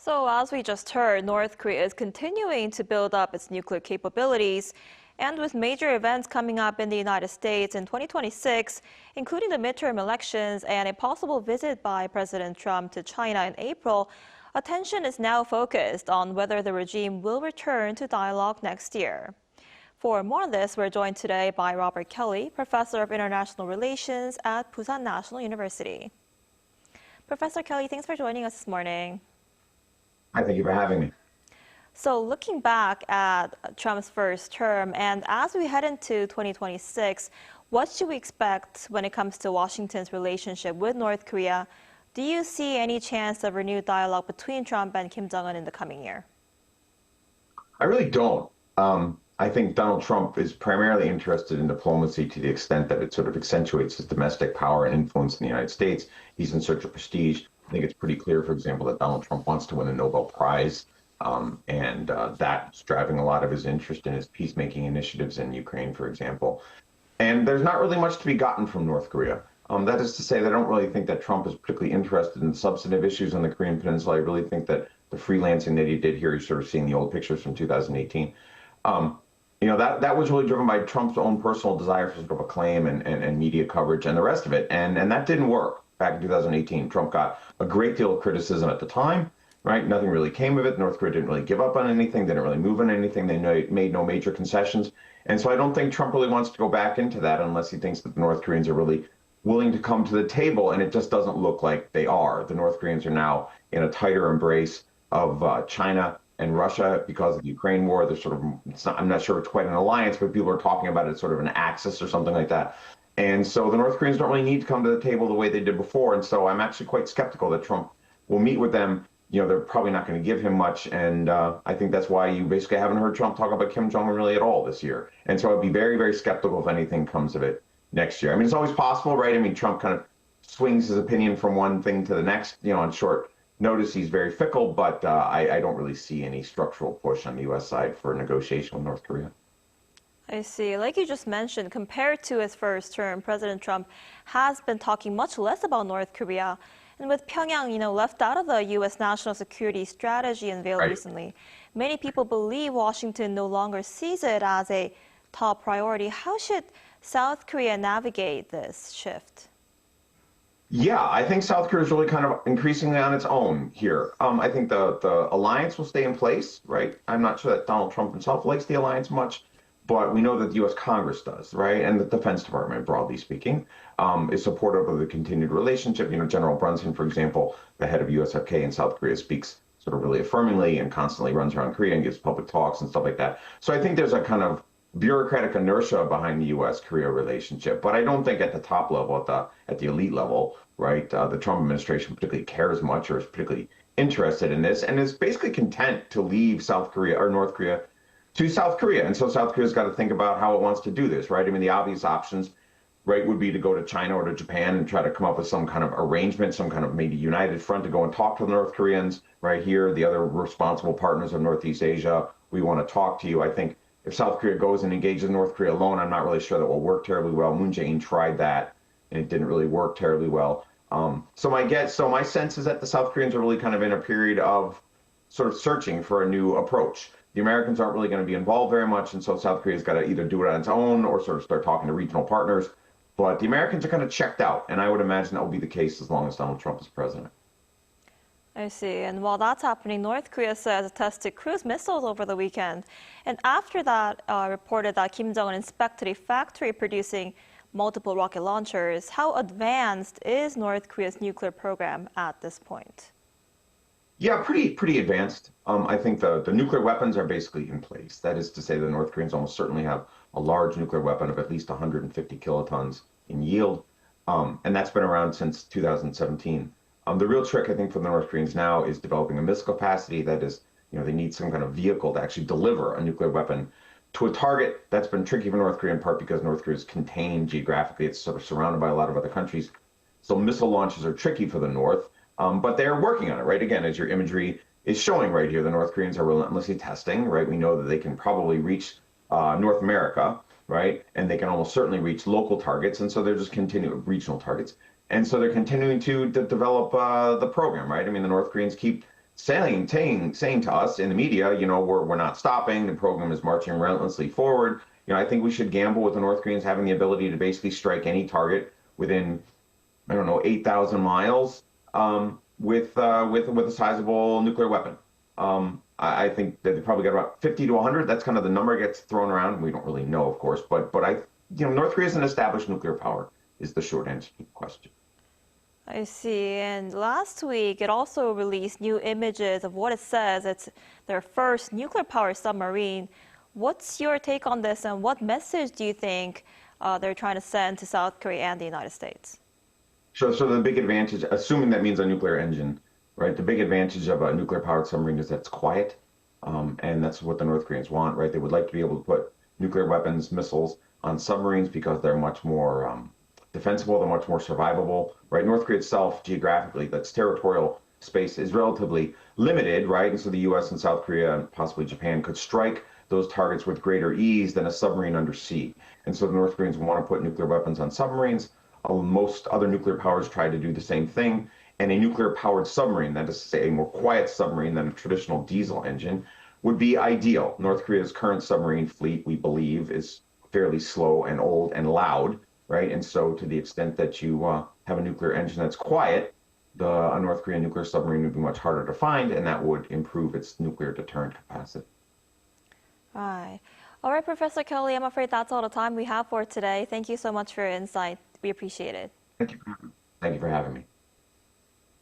So as we just heard, North Korea is continuing to build up its nuclear capabilities. And with major events coming up in the United States in 2026, including the midterm elections and a possible visit by President Trump to China in April, attention is now focused on whether the regime will return to dialogue next year. For more on this, we're joined today by Robert Kelly, Professor of International Relations at Pusan National University. Professor Kelly, thanks for joining us this morning. Hi, thank you for having me. So looking back at Trump's first term, and as we head into 2026, what should we expect when it comes to Washington's relationship with North Korea? Do you see any chance of renewed dialogue between Trump and Kim Jong-un in the coming year? I really don't. I think Donald Trump is primarily interested in diplomacy to the extent that it sort of accentuates his domestic power and influence in the United States. He's in search of prestige. I think it's pretty clear, for example, that Donald Trump wants to win a Nobel Prize. And that's driving a lot of his interest in his peacemaking initiatives in Ukraine, for example. And there's not really much to be gotten from North Korea. That is to say that I don't really think that Trump is particularly interested in substantive issues on the Korean Peninsula. I really think that the freelancing that he did here, he's sort of seeing the old pictures from 2018. That was really driven by Trump's own personal desire for sort of acclaim and media coverage and the rest of it. And that didn't work back in 2018. Trump got a great deal of criticism at the time. Right? Nothing really came of it. North Korea didn't really give up on anything, didn't really move on anything. They made no major concessions. And so I don't think Trump really wants to go back into that unless he thinks that the North Koreans are really willing to come to the table. And it just doesn't look like they are. The North Koreans are now in a tighter embrace of China and Russia because of the Ukraine war. They're sort of, I'm not sure it's quite an alliance, but people are talking about it sort of an axis or something like that. And so the North Koreans don't really need to come to the table the way they did before. And so I'm actually quite skeptical that Trump will meet with them. They're probably not going to give him much. And I think that's why you basically haven't heard Trump talk about Kim Jong-un really at all this year. And so I'd be very, very skeptical if anything comes of it next year. I mean, it's always possible, right? I mean, Trump kind of swings his opinion from one thing to the next, on short notice. He's very fickle, but I don't really see any structural push on the U.S. side for negotiation with North Korea. I see. Like you just mentioned, compared to his first term, President Trump has been talking much less about North Korea. And with Pyongyang, left out of the U.S. national security strategy unveiled recently, many people believe Washington no longer sees it as a top priority. How should South Korea navigate this shift? Yeah, I think South Korea is really kind of increasingly on its own here. I think the alliance will stay in place, right? I'm not sure that Donald Trump himself likes the alliance much. But we know that the U.S. Congress does, right? And the Defense Department, broadly speaking, is supportive of the continued relationship. General Brunson, for example, the head of USFK in South Korea, speaks sort of really affirmingly and constantly runs around Korea and gives public talks and stuff like that. So I think there's a kind of bureaucratic inertia behind the U.S.-Korea relationship. But I don't think at the top level, at the elite level, right, the Trump administration particularly cares much or is particularly interested in this and is basically content to leave South Korea or North Korea to South Korea. And so South Korea's got to think about how it wants to do this, right? I mean, the obvious options, right, would be to go to China or to Japan and try to come up with some kind of arrangement, some kind of maybe united front to go and talk to the North Koreans right here, the other responsible partners of Northeast Asia. We want to talk to you. I think if South Korea goes and engages North Korea alone, I'm not really sure that will work terribly well. Moon Jae-in tried that, and it didn't really work terribly well. So my sense is that the South Koreans are really kind of in a period of sort of searching for a new approach. The Americans aren't really going to be involved very much, and so South Korea's got to either do it on its own or sort of start talking to regional partners. But the Americans are kind of checked out, and I would imagine that will be the case as long as Donald Trump is president. I see. And while that's happening, North Korea says it tested cruise missiles over the weekend. And after that, reported that Kim Jong-un inspected a factory producing multiple rocket launchers. How advanced is North Korea's nuclear program at this point? Yeah, pretty advanced. I think the nuclear weapons are basically in place. That is to say, the North Koreans almost certainly have a large nuclear weapon of at least 150 kilotons in yield, and that's been around since 2017. The real trick, I think, for the North Koreans now is developing a missile capacity. That is, they need some kind of vehicle to actually deliver a nuclear weapon to a target. That's been tricky for North Korea in part because North Korea is contained geographically. It's sort of surrounded by a lot of other countries. So missile launches are tricky for the North. But they're working on it, right? Again, as your imagery is showing right here, the North Koreans are relentlessly testing, right? We know that they can probably reach North America, right? And they can almost certainly reach local targets. And so they're just continuing regional targets. And so they're continuing to develop the program, right? I mean, the North Koreans keep saying to us in the media, we're not stopping. The program is marching relentlessly forward. I think we should gamble with the North Koreans having the ability to basically strike any target within, I don't know, 8,000 miles with a sizable nuclear weapon. I think that they probably got about 50 to 100. That's kind of the number that gets thrown around. We don't really know, of course, but North Korea is an established nuclear power is the short answer to the question. I see. And last week, it also released new images of what it says it's their first nuclear-powered submarine. What's your take on this, and what message do you think they're trying to send to South Korea and the United States? So the big advantage, assuming that means a nuclear engine, right? The big advantage of a nuclear-powered submarine is that it's quiet, and that's what the North Koreans want, right? They would like to be able to put nuclear weapons, missiles on submarines because they're much more defensible, they're much more survivable, right? North Korea itself, geographically, that's territorial space is relatively limited, right? And so the U.S. and South Korea, and possibly Japan, could strike those targets with greater ease than a submarine under sea. And so the North Koreans want to put nuclear weapons on submarines. Most other nuclear powers try to do the same thing. And a nuclear-powered submarine, that is to say a more quiet submarine than a traditional diesel engine, would be ideal. North Korea's current submarine fleet, we believe, is fairly slow and old and loud, right? And so to the extent that you have a nuclear engine that's quiet, a North Korean nuclear submarine would be much harder to find, and that would improve its nuclear deterrent capacity. Right. All right, Professor Kelly, I'm afraid that's all the time we have for today. Thank you so much for your insight. We appreciate it. Thank you for having me.